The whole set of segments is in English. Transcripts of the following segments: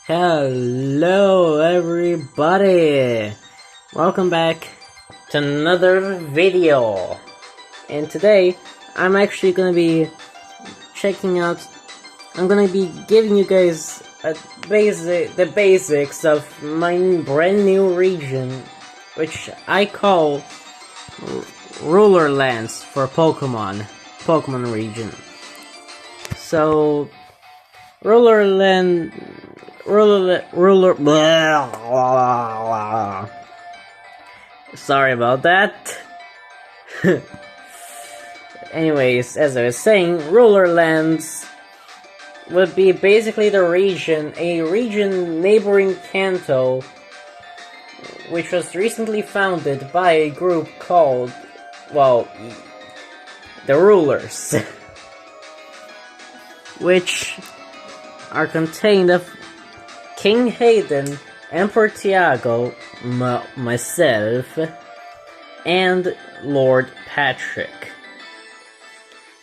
Hello everybody! Welcome back to another video. And today I'm actually gonna be I'm gonna be giving you guys the basics of my brand new region, which I call Ruler Lands for Pokemon region. So Sorry about that. Anyways, as I was saying, Ruler Lands would be basically a region neighboring Kanto, which was recently founded by a group called, the Rulers, which are contained of King Hayden, Emperor Tiago, myself, and Lord Patrick.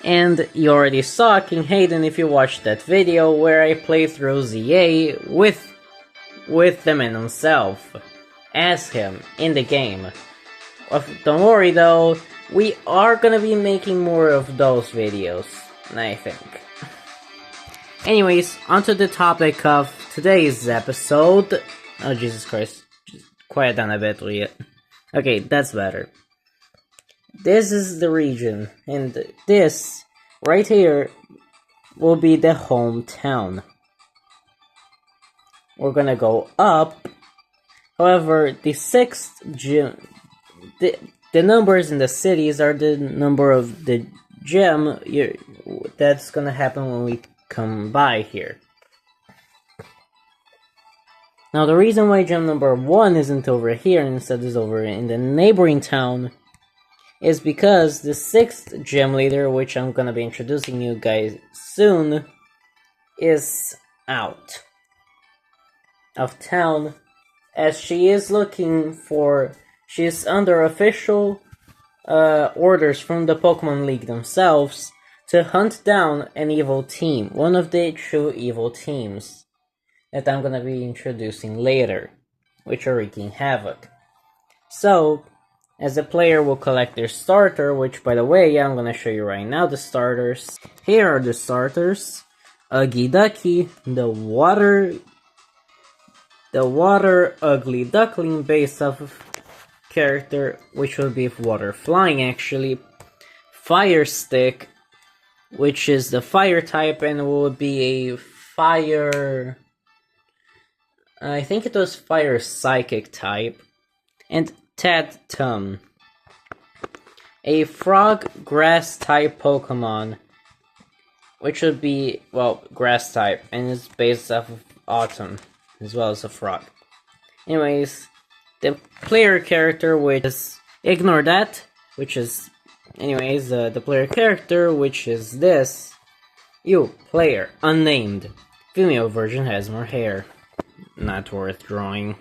And you already saw King Hayden if you watched that video where I played through ZA with the man himself, as him, in the game. Don't worry though, we are gonna be making more of those videos, I think. Anyways, onto the topic of today's episode. Oh, Jesus Christ. Just quiet down a bit, will you? Okay, that's better. This is the region, and this, right here, will be the hometown. We're gonna go up. However, the sixth gym... The numbers in the cities are the number of the gem that's gonna happen when we come by here. Now the reason why gem number 1 isn't over here and instead is over in the neighboring town is because the 6th gem leader, which I'm gonna be introducing you guys soon, is out of town, as she is under official orders from the Pokemon League themselves to hunt down an evil team, one of the true evil teams that I'm gonna be introducing later, which are wreaking havoc. So, as a player will collect their starter, which by the way, I'm gonna show you right now the starters. Here are the starters. Uggy the water ugly duckling based off of character, which will be water flying actually. Fire Stick, which is the fire type and will be a fire... I think it was fire psychic type. And Tadtum, a frog grass type Pokemon, which would be, grass type, and is based off of Autumn, as well as a frog. Anyways, the player character, which is, ignore that, which is, anyways, the player character, which is this, player, unnamed. Female version has more hair. Not worth drawing.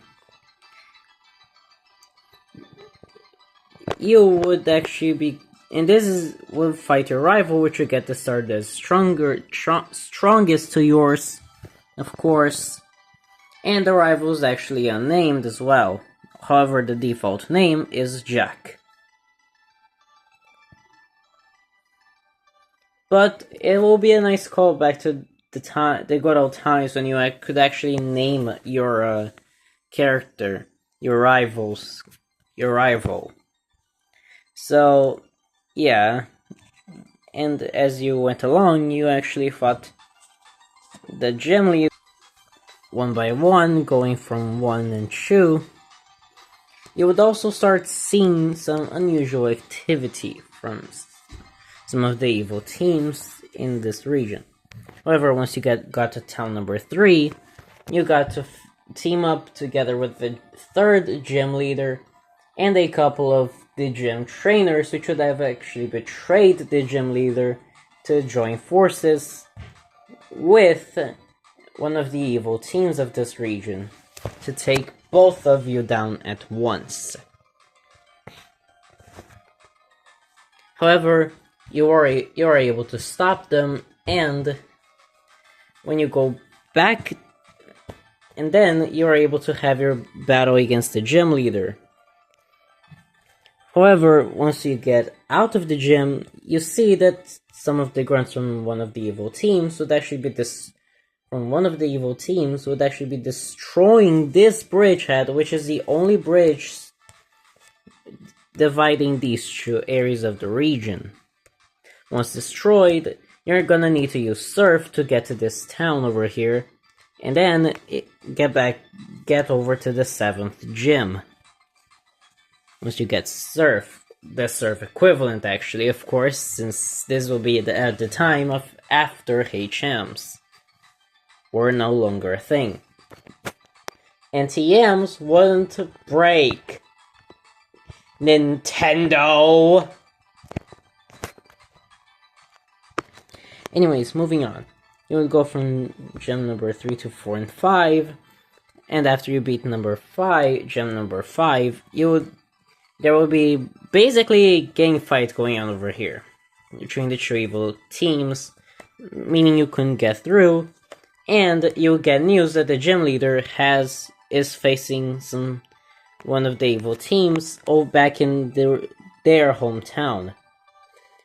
You would actually be, and will fight your rival, which you get to start as strongest to yours, of course. And the rival is actually unnamed as well. However, the default name is Jack. But it will be a nice callback to the good old times when you could actually name your character, your rival. So, yeah, and as you went along, you actually fought the gym leader one by one, going from 1 and 2. You would also start seeing some unusual activity from some of the evil teams in this region. However, once you got to town number 3, you got to team up together with the 3rd gym leader and a couple of the gym trainers, which would have actually betrayed the gym leader to join forces with one of the evil teams of this region to take both of you down at once. However, you are able to stop them, and when you go back and then you are able to have your battle against the gym leader. However, once you get out of the gym, you see that some of the grunts from one of the evil teams would actually be destroying this bridgehead, which is the only bridge dividing these two areas of the region. Once destroyed, you're gonna need to use Surf to get to this town over here, and then get over to the 7th gym. Once you get Surf, the Surf equivalent actually, of course, since this will be at the time of after HMs were no longer a thing. And TMs wouldn't break. Nintendo! Anyways, moving on. You would go from gem number 3 to 4 and 5, and after you beat gem number 5, there will be basically a gang fight going on over here between the two evil teams, meaning you couldn't get through, and you'll get news that the gym leader is facing one of the evil teams back in their hometown,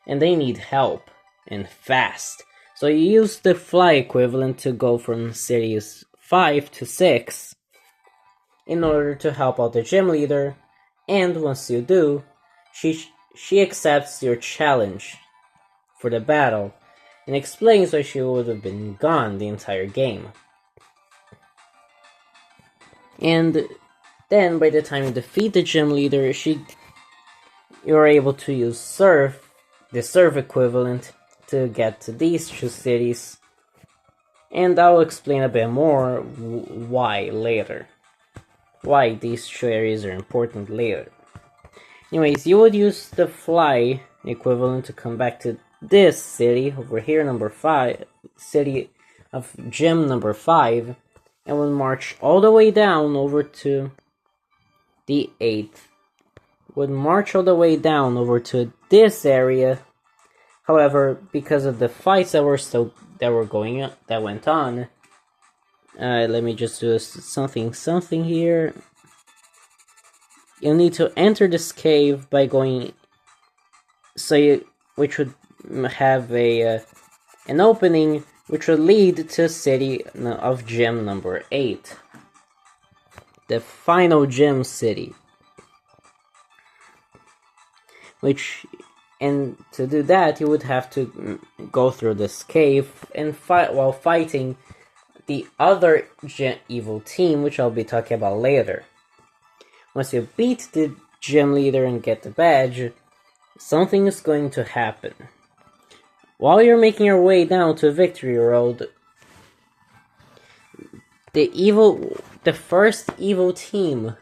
and they need help, and fast. So you use the fly equivalent to go from cities 5 to 6 in order to help out the gym leader, and once you do, she accepts your challenge for the battle and explains why she would have been gone the entire game. And then by the time you defeat the gym leader, you're able to use the Surf equivalent, to get to these two cities, and I'll explain a bit more why later. Why these two areas are important later. Anyways, you would use the fly equivalent to come back to this city over here, number 5, city of gym number 5, and would march all the way down over to the 8th. Would march all the way down over to this area. However, because of the fights that went on, let me just do something here. You'll need to enter this cave by going, which would have an opening, which would lead to city of gym number 8, the final gym city. And to do that, you would have to go through this cave and fight while fighting the other evil team, which I'll be talking about later. Once you beat the gym leader and get the badge, something is going to happen. While you're making your way down to Victory Road, the first evil team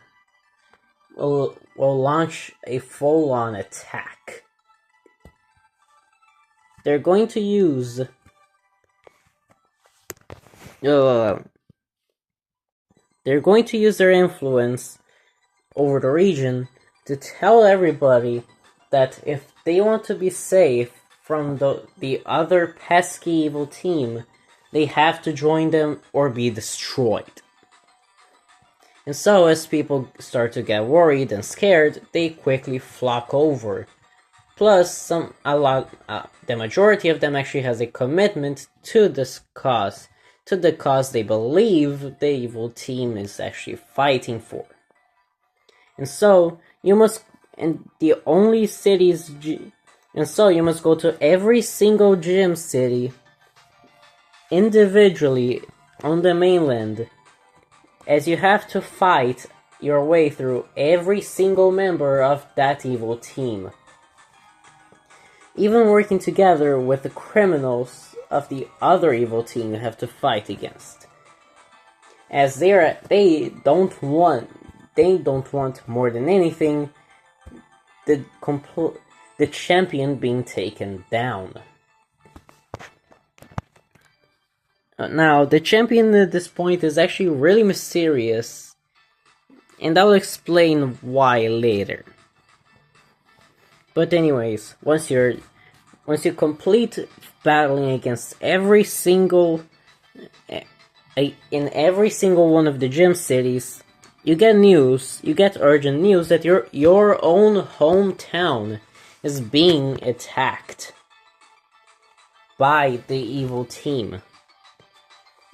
will launch a full-on attack. They're going to use their influence over the region to tell everybody that if they want to be safe from the other pesky evil team, they have to join them or be destroyed. And so, as people start to get worried and scared, they quickly flock over. Plus, the majority of them actually has a commitment to this cause, to the cause they believe the evil team is actually fighting for. And so, you must go to every single gym city individually on the mainland, as you have to fight your way through every single member of that evil team. Even working together with the criminals of the other evil team you have to fight against. As they don't want more than anything the champion being taken down. Now, the champion at this point is actually really mysterious, and I'll explain why later. But anyways, once you complete battling against every single in every single one of the gym cities, you get urgent news that your own hometown is being attacked by the evil team.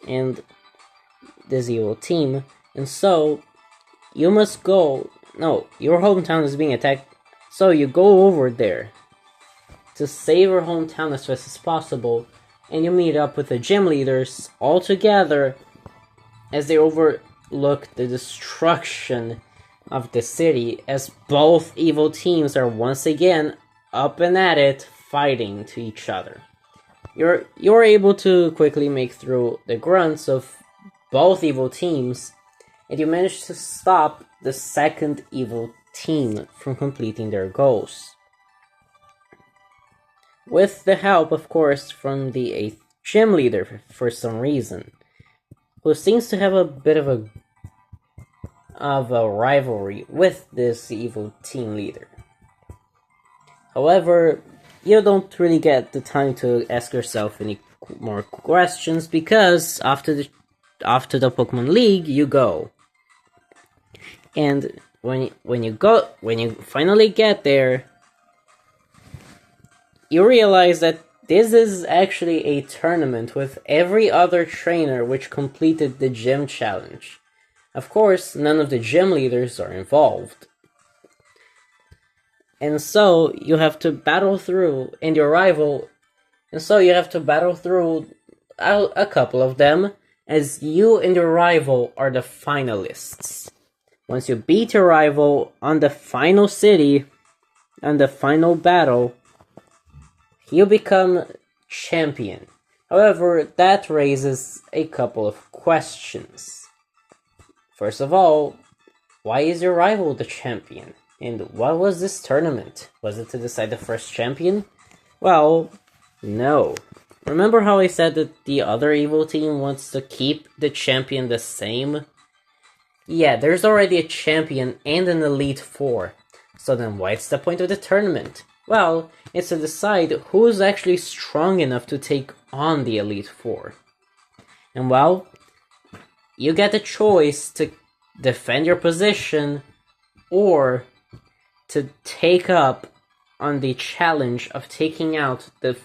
And this evil team, and so you must go. No, your hometown is being attacked, so you go over there to save your hometown as fast as possible, and you meet up with the gym leaders all together as they overlook the destruction of the city, as both evil teams are once again up and at it, fighting to each other. You're able to quickly make through the grunts of both evil teams, and you manage to stop the second evil team from completing their goals. With the help, of course, from the 8th gym leader for some reason, who seems to have a bit of a rivalry with this evil team leader. However, you don't really get the time to ask yourself any more questions, because after the Pokemon League, you go. And when you finally get there, you realize that this is actually a tournament with every other trainer which completed the gym challenge. Of course, none of the gym leaders are involved. And so you have to battle through, and you have to battle through a couple of them, as you and your rival are the finalists. Once you beat your rival on the final city, on the final battle, you become champion. However, that raises a couple of questions. First of all, why is your rival the champion? And what was this tournament? Was it to decide the first champion? Well, no. Remember how I said that the other evil team wants to keep the champion the same? Yeah, there's already a champion and an Elite Four. So then what's the point of the tournament? Well, it's to decide who's actually strong enough to take on the Elite Four. And well, you get the choice to defend your position or to take up on the challenge of taking out the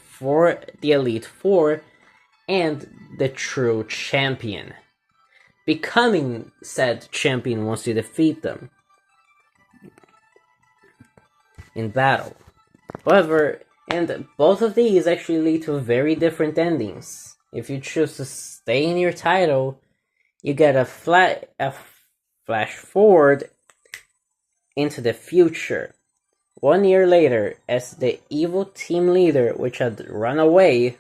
Elite Four and the true champion. Becoming said champion once you defeat them in battle. However, and both of these actually lead to very different endings. If you choose to stay in your title, you get a flash forward into the future. 1 year later, as the evil team leader, which had run away,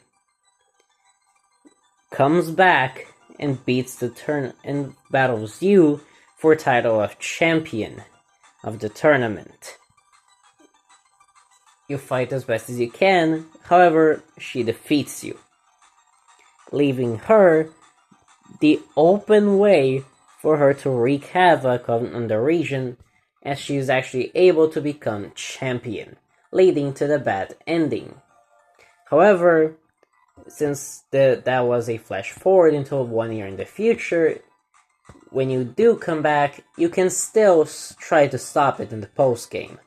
comes back and beats the turn and battles you for title of champion of the tournament. You fight as best as you can, however, she defeats you, leaving her the open way for her to wreak havoc on the region, as she is actually able to become champion, leading to the bad ending. However, since that was a flash forward until 1 year in the future, when you do come back, you can still try to stop it in the post-game,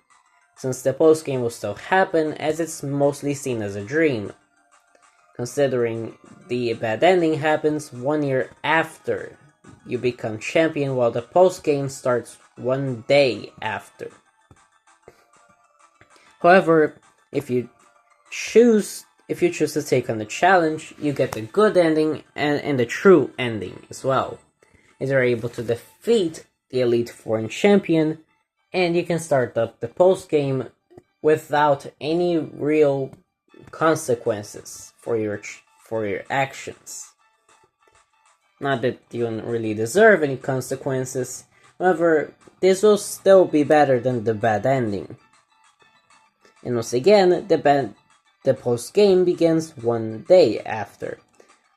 since the post-game will still happen, as it's mostly seen as a dream, considering the bad ending happens 1 year after you become champion, while the post-game starts 1 day after. However, if you choose to take on the challenge, you get the good ending and the true ending as well, as you're able to defeat the Elite Four and champion, and you can start up the post-game without any real consequences for your actions. Not that you don't really deserve any consequences, however, this will still be better than the bad ending. And once again, the post-game begins 1 day after.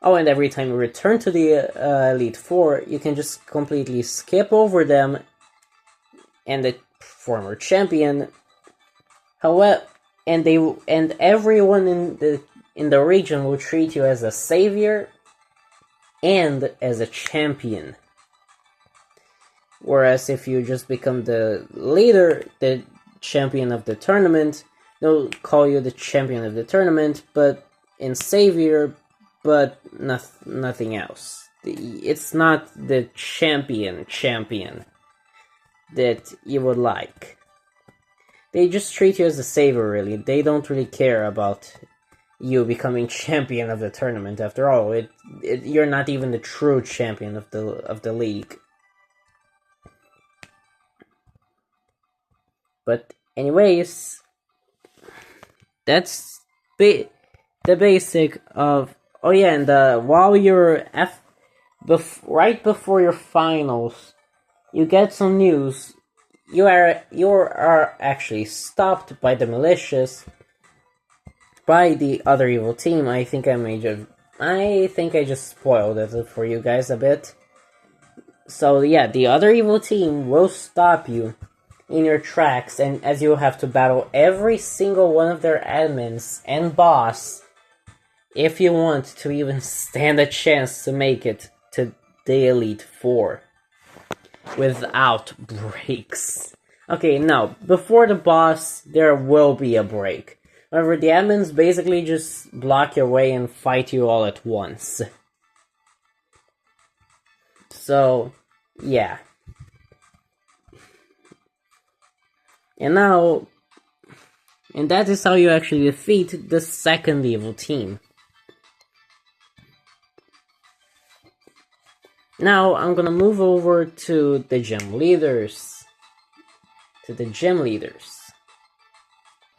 Oh, and every time you return to the Elite Four, you can just completely skip over them and the former champion. However, and everyone in the region will treat you as a savior and as a champion. Whereas if you just become the leader, the champion of the tournament, they'll call you the champion of the tournament, but in Savior, but nothing else. It's not the champion that you would like. They just treat you as a savior, really. They don't really care about you becoming champion of the tournament. After all, you're not even the true champion of the league. But anyways, that's the basic of. Oh yeah, and while you're right before your finals, you get some news. You are actually stopped by the malicious, by the other evil team. I think I just spoiled it for you guys a bit. So yeah, the other evil team will stop you in your tracks, and as you have to battle every single one of their admins and boss if you want to even stand a chance to make it to the Elite Four without breaks. Okay, now, before the boss, there will be a break. However, the admins basically just block your way and fight you all at once. So, yeah. And that is how you actually defeat the second evil team. Now, I'm gonna move over to the gym leaders.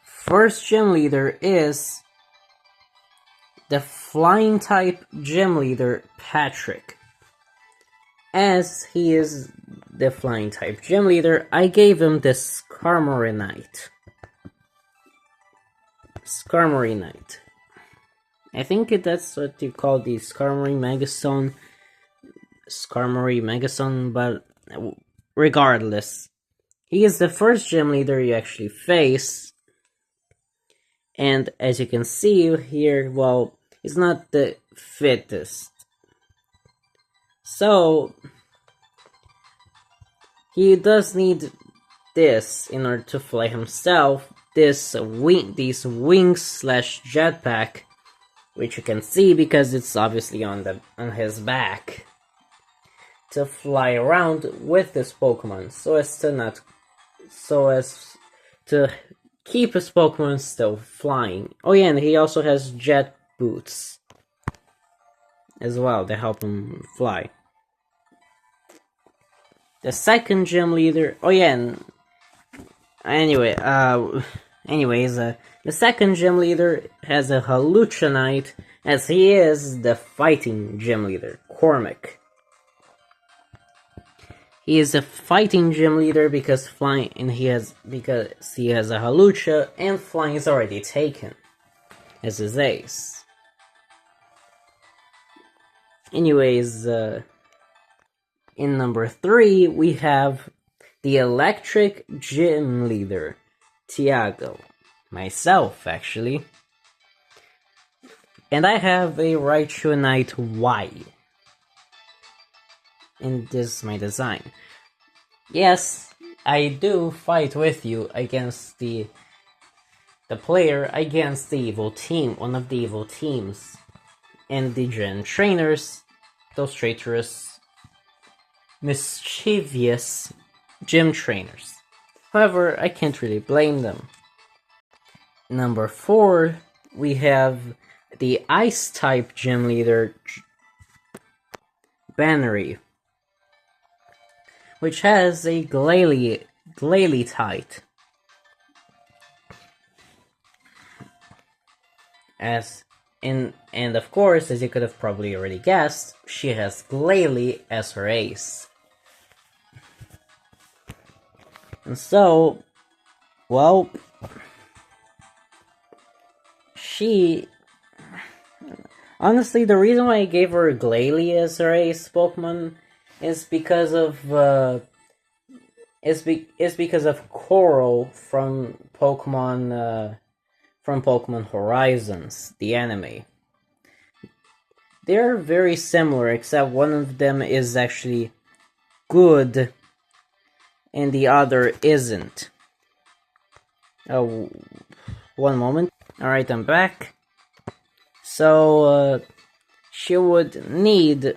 First gym leader is the flying type gym leader, Patrick. As he is the flying type gym leader, I gave him the Skarmory Knight. I think that's what you call the Skarmory Megastone, but regardless, he is the first gym leader you actually face, and as you can see here, well, he's not the fittest, so he does need this in order to fly himself, these wings slash jetpack, which you can see because it's obviously on his back, to fly around with this Pokemon, so as to keep his Pokemon still flying. Oh yeah, and he also has jet boots as well to help him fly. The second gym leader. Oh yeah, and the second gym leader has a Haluchanite, as he is the fighting gym leader, Cormac. He is a fighting gym leader because he has a Hawlucha, and flying is already taken as his ace. Anyways, in number 3 we have the electric gym leader, Tiago. Myself, actually. And I have a Raichu Knight Y. And this is my design. Yes, I do fight with you against the player against the evil team, one of the evil teams. And the Gen trainers, those traitorous, mischievous gym trainers. However, I can't really blame them. Number 4, we have the Ice-type gym leader, Bannery, which has a Glalie-tite. And of course, as you could have probably already guessed, she has Glalie as her ace. And so, well, honestly, the reason why I gave her Glalie as her ace Pokemon is because of Coral from Pokemon Horizons, the anime. they're very similar, except one of them is actually good and the other isn't. Oh, one moment. Alright, I'm back. So, she would need...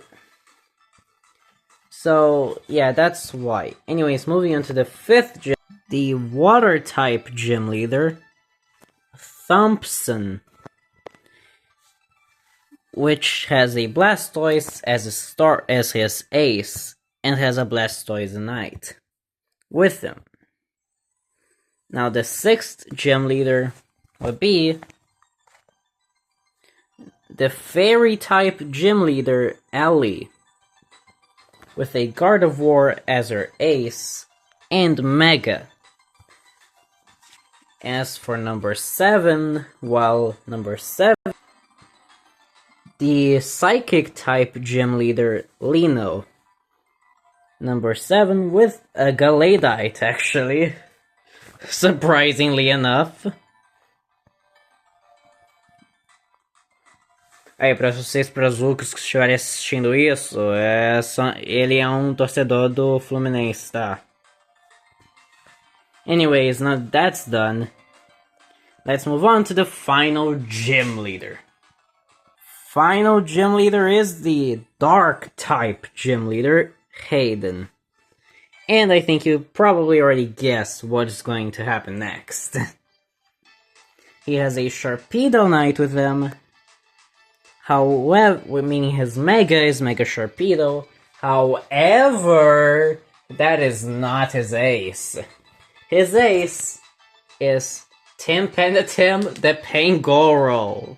So, yeah, that's why. Anyways, moving on to the 5th gym. The Water-type gym leader, Thompson, which has a Blastoise as his ace, and has a Blastoise with him. Now the 6th gym leader would be the Fairy-type gym leader, Ellie, with a Gardevoir as her ace, and Mega. As for number 7, the Psychic-type gym leader, Lino. Number 7 with a Gallade, actually. Surprisingly enough. Aí, para vocês brazucos que estiverem assistindo isso, ele é um torcedor do Fluminense, tá? Anyways, now that's done, let's move on to the final gym leader. Final gym leader is the Dark-type gym leader, Hayden. And I think you probably already guessed what is going to happen next. He has a Sharpedo with him. However, meaning his Mega is Mega Sharpedo. However, that is not his ace. His ace is Tempentatem the Pangoro.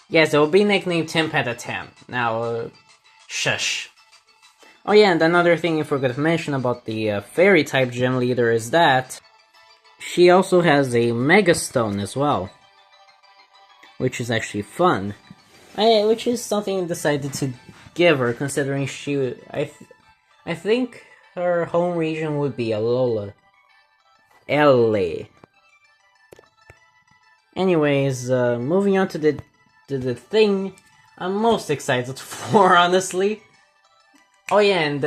Yes, it will be nicknamed Tempentatem. Now, shush. Oh yeah, and another thing I forgot to mention about the Fairy-type gym leader is that she also has a Mega Stone as well, which is actually fun. Which is something I decided to give her, considering she... I think her home region would be Alola. LA. Anyways, moving on to the thing I'm most excited for, honestly. Oh yeah, and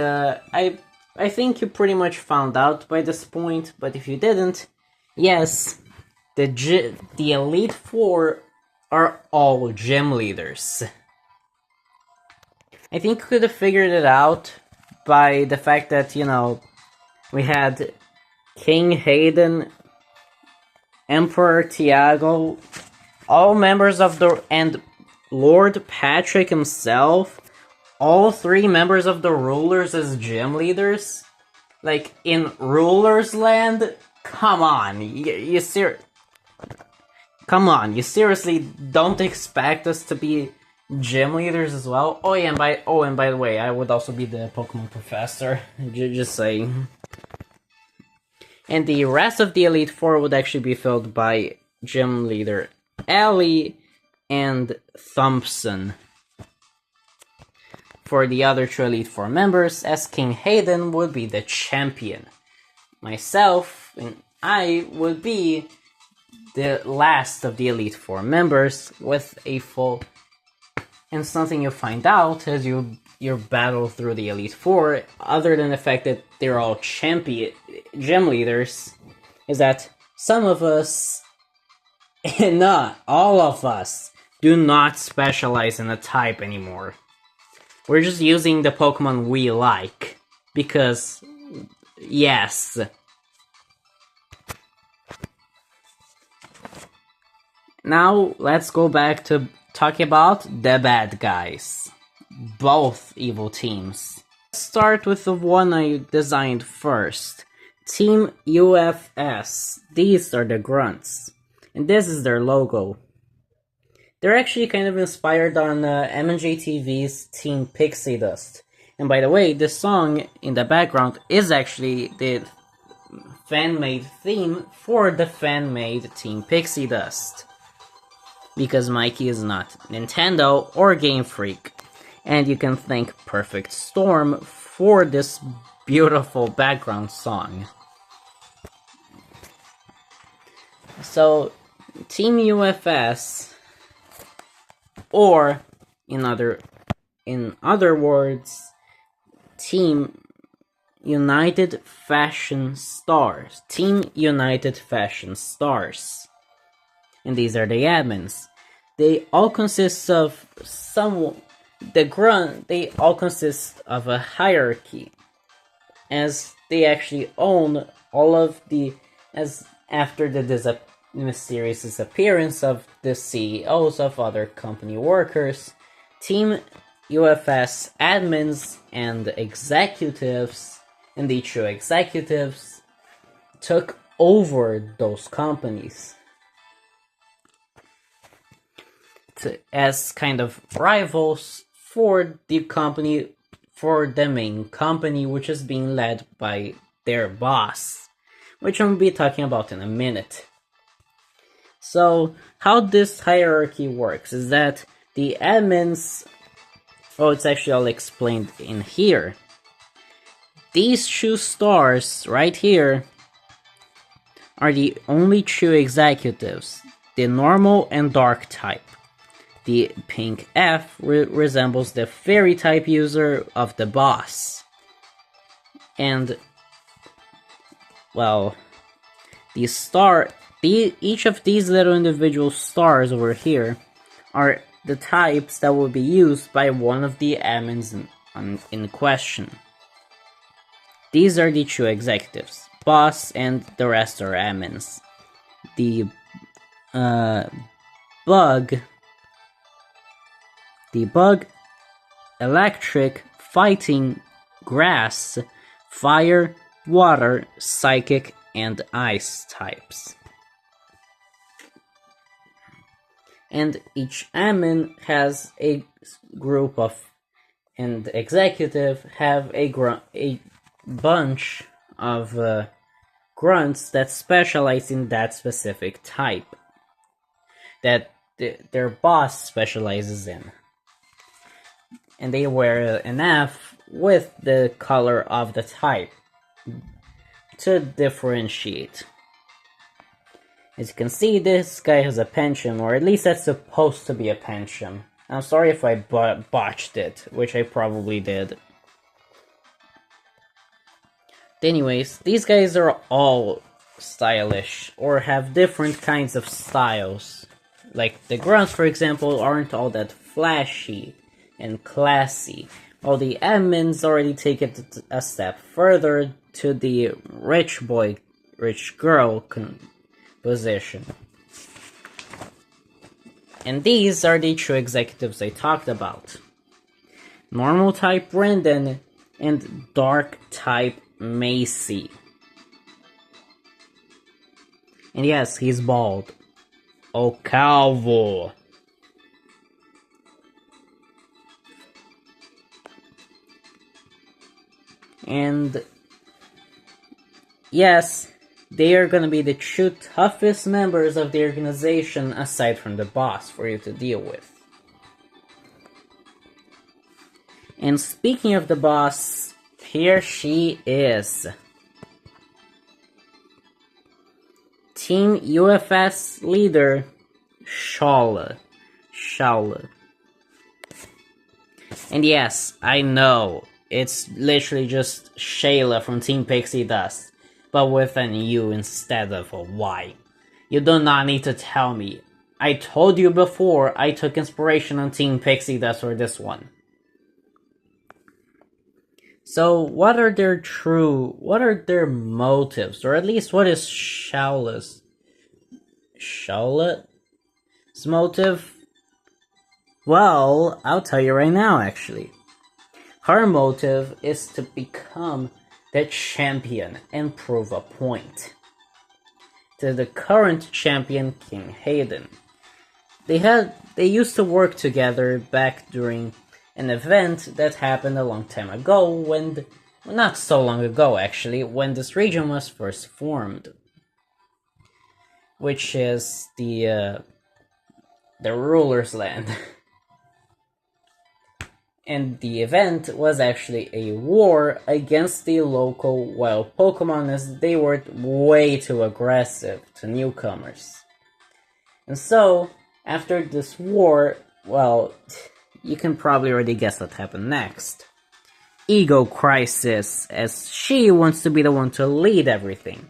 I think you pretty much found out by this point, but if you didn't, yes, the Elite Four are all gym leaders. I think you could have figured it out by the fact that, you know, we had King Hayden, Emperor Tiago, all members of and Lord Patrick himself, all 3 members of the Rulers as gym leaders. Like, in Rulers Land? Come on, come on, you seriously don't expect us to be gym leaders as well? Oh yeah, and by the way, I would also be the Pokemon Professor, just saying. And the rest of the Elite Four would actually be filled by gym leader Ellie and Thompson. For the other 2 Elite Four members, as King Hayden would be the champion. Myself and I would be the last of the Elite Four members with a full... And something you'll find out as you battle through the Elite Four, other than the fact that they're all gym leaders, is that some of us, and not all of us, do not specialize in a type anymore. We're just using the Pokemon we like, because, yes. Now, let's go back to talking about the bad guys. Both evil teams. Let's start with the one I designed first. Team UFS. These are the grunts. And this is their logo. They're actually kind of inspired on MNJTV's Team Pixie Dust. And by the way, this song in the background is actually the fan-made theme for the fan-made Team Pixie Dust. Because Mikey is not Nintendo or Game Freak. And you can thank Perfect Storm for this beautiful background song. So, Team UFS, or In other words, Team United Fashion Stars. Team United Fashion Stars. And these are the admins. They all consist of they all consist of a hierarchy, as they actually own all of as after the mysterious disappearance of the CEOs of other company workers, Team UFS admins and executives and the true executives took over those companies as kind of rivals for the main company, which is being led by their boss, which I'm going to be talking about in a minute. So, how this hierarchy works is that the admins, it's actually all explained in here. These two stars right here are the only true executives, the normal and dark type. The pink F resembles the fairy type user of the boss. And, well, each of these little individual stars over here are the types that will be used by one of the admins in question. These are the true executives, boss, and the rest are admins. The bug, electric, fighting, grass, fire, water, psychic, and ice types. And each admin has a group and executive have a bunch of grunts that specialize in that specific type that their boss specializes in. And they wear an F with the color of the type to differentiate. As you can see, this guy has a pension, or at least that's supposed to be a pension. I'm sorry if I botched it, which I probably did. Anyways, these guys are all stylish, or have different kinds of styles. Like the grunts, for example, aren't all that flashy and classy, while the admins already take it a step further to the rich girl position. And these are the true executives I talked about. Normal type Brendan and dark type Macy. And yes, he's bald. Oh, Calvo. And yes, they are gonna be the true toughest members of the organization aside from the boss for you to deal with. And speaking of the boss, here she is. Team UFS leader, Shala. And yes, I know, it's literally just Shayla from Team Pixie Dust, but with an U instead of a Y. You do not need to tell me. I told you before I took inspiration on Team Pixie Dust for this one. So, what are their motives? Or at least what is Shayla's motive? Well, I'll tell you right now, actually. Her motive is to become the champion and prove a point to the current champion, King Hayden. They used to work together back during an event that happened a long time ago not so long ago actually, when this region was first formed. Which is the ruler's land. And the event was actually a war against the local wild Pokemon, as they were way too aggressive to newcomers. And so, after this war, you can probably already guess what happened next. Ego crisis, as she wants to be the one to lead everything.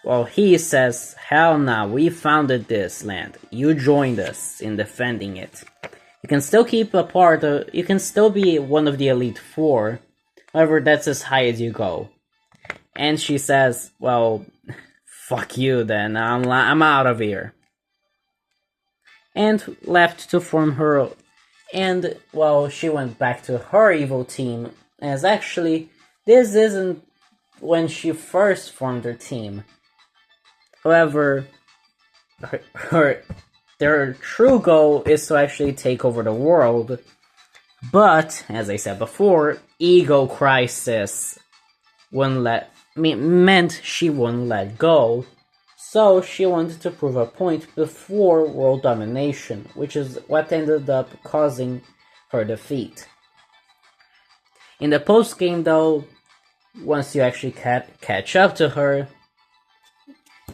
Well, he says, hell nah, we founded this land. You joined us in defending it. You can still keep a part of, you can still be one of the Elite Four. However, that's as high as you go. And she says, well, fuck you then, I'm out of here. And left to form her, and, well, she went back to her evil team, as actually, this isn't when she first formed her team. However, their true goal is to actually take over the world, but, as I said before, ego crisis meant she wouldn't let go, so she wanted to prove a point before world domination, which is what ended up causing her defeat. In the post-game though, once you actually catch up to her,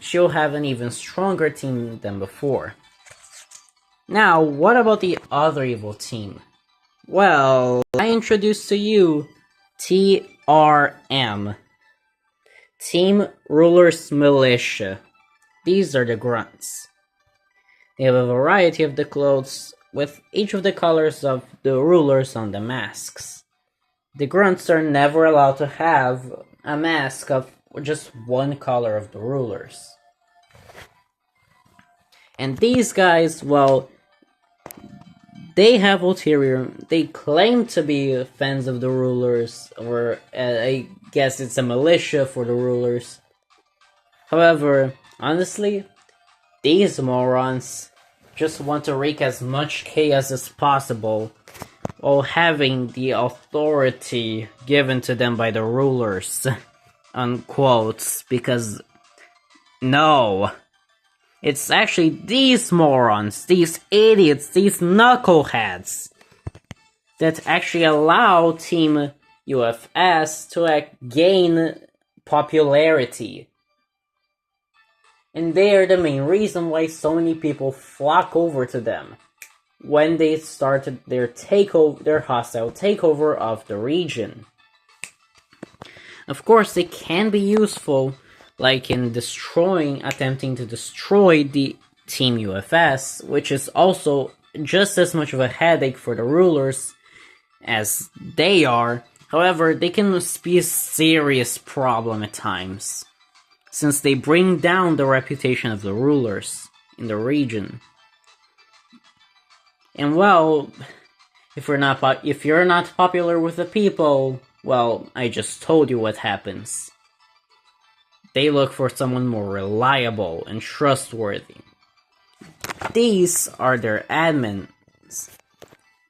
she'll have an even stronger team than before. Now, what about the other evil team? Well, I introduce to you TRM. Team Rulers Militia. These are the grunts. They have a variety of the clothes, with each of the colors of the rulers on the masks. The grunts are never allowed to have a mask of just one color of the rulers. And these guys, well, they have ulterior, they claim to be fans of the rulers, or I guess it's a militia for the rulers. However, honestly, these morons just want to wreak as much chaos as possible while having the authority given to them by the rulers, unquotes, because no. It's actually these morons, these idiots, these knuckleheads that actually allow Team UFS to gain popularity. And they are the main reason why so many people flock over to them when they started their hostile takeover of the region. Of course, they can be useful, like in attempting to destroy the Team UFS, which is also just as much of a headache for the rulers as they are. However, they can be a serious problem at times, since they bring down the reputation of the rulers in the region. And well, if you're not popular with the people, well, I just told you what happens. They look for someone more reliable and trustworthy. These are their admins,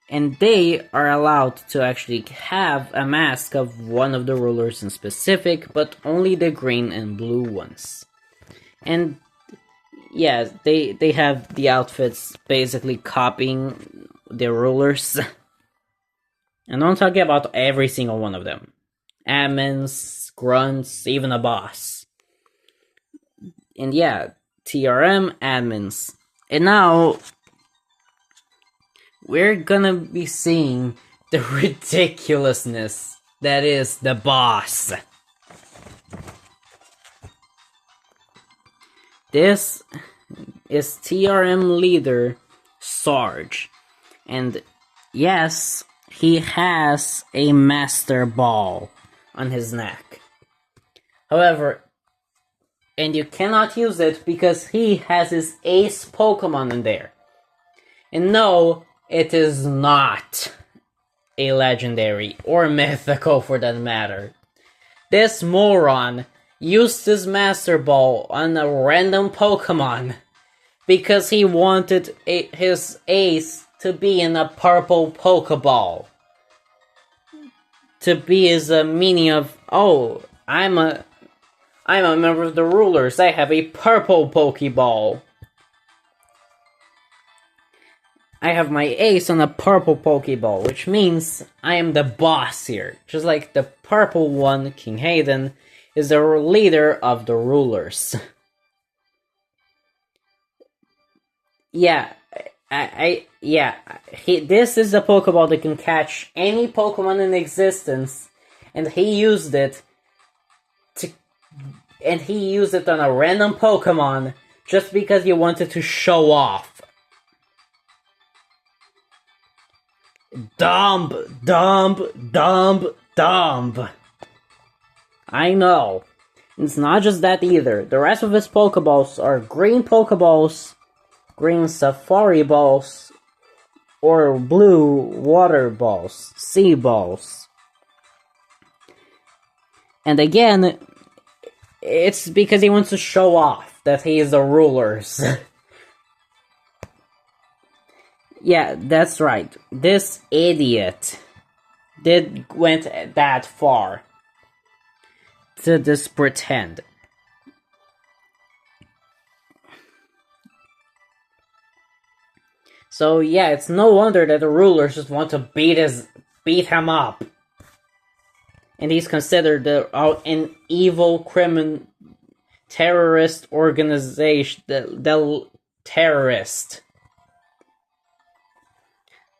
and they are allowed to actually have a mask of one of the rulers in specific, but only the green and blue ones. And yeah, they have the outfits basically copying the rulers. And I'm talking about every single one of them. Admins, grunts, even a boss. And yeah, TRM admins. And now, we're gonna be seeing the ridiculousness that is the boss. This is TRM leader Sarge. And yes, he has a Master Ball on his neck. However, and you cannot use it because he has his ace Pokemon in there. And no, it is not a legendary or mythical for that matter. This moron used his Master Ball on a random Pokemon because he wanted his ace to be in a purple Pokeball. To be his meaning of, oh, I'm a member of the rulers, I have a purple Pokeball. I have my ace on a purple Pokeball, which means I am the boss here. Just like the purple one, King Hayden, is the leader of the rulers. Yeah, Yeah, this is a Pokeball that can catch any Pokemon in existence, and he used it on a random Pokemon just because he wanted to show off. Dumb. I know. It's not just that either. The rest of his Pokeballs are green Pokeballs, green Safari Balls, or blue Water Balls, Sea Balls. And again, it's because he wants to show off that he is the rulers. Yeah, that's right. This idiot went that far to just pretend. So yeah, it's no wonder that the rulers just want to beat him up. And he's considered an evil criminal terrorist organization, the terrorist.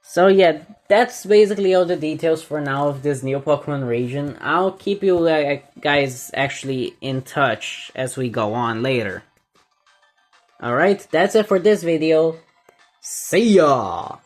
So yeah, that's basically all the details for now of this new Pokemon region. I'll keep you guys actually in touch as we go on later. Alright, that's it for this video. See ya!